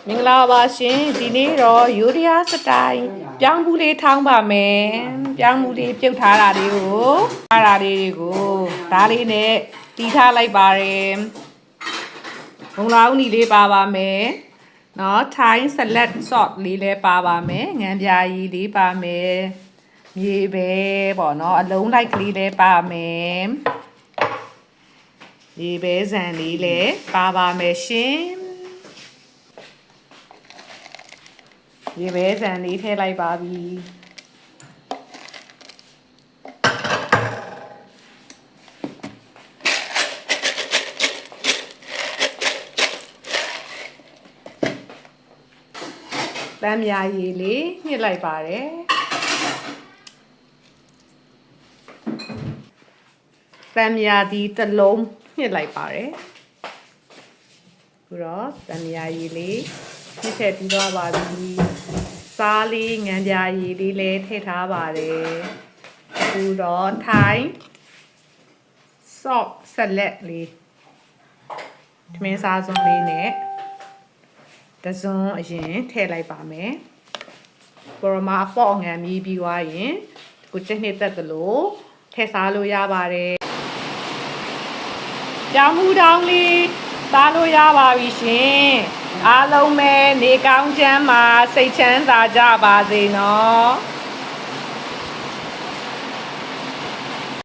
မင်္ဂလာပါရှင်ဒီနေ့တော့ယူရီးယားစတိုင်ပြောင်းဘူးလေးထောင်းပါမယ်ပြောင်းဘူးလေးပြုတ်ထားတာတွေကိုဓာတ်လေးနဲ့တီးထားလိုက်ပါတယ်ဘုံလောင်းနီလေးပါပါမယ်နော်ထိုင်းဆလတ်ဆော့လေးလည်းပါပါမယ်ငံပြာရည်လေးပါမယ်မြေပဲပေါ့နော်အလုံးလိုက်ကလေးလည်းပါမယ်မြေပဲဇံလေးလည်းပါပါမယ်ရှင်ရေပဲဇံလေးထည့်လိုက်ပါပြီတမ်းမြာရည်လေးညှစ်လိုက်ပါတယ်တမ်းမြာဒီတစ်လုံးညှစ်လိုက်ပါတယ်ပြီးတော့တမ်းမြာရည်လေးညှစ်ထည့်ပြီးသွားပါပြီစားလေးငံပြာရည်လေးလည်းထည့်ထားပါတယ်အခုတော့ထိုင်းဆော့ဆက်လက်လေးထမင်းစားစုံလေးနဲ့တစုံအရင်ထည့်လိုက်ပါမယ်ပရမအပေါ့ငံမြည်ပြီးွားရင်ကိုချက်နှစ်သက်သလိုထည့်စားလို့ရပါတယ်ကြောင်မှုတောင်းလေးစားလို့ရပါပြီရှင်အားလုံးပဲနေကောင်းချမ်းပါစိတ်ချမ်းသာကြပါစေနော်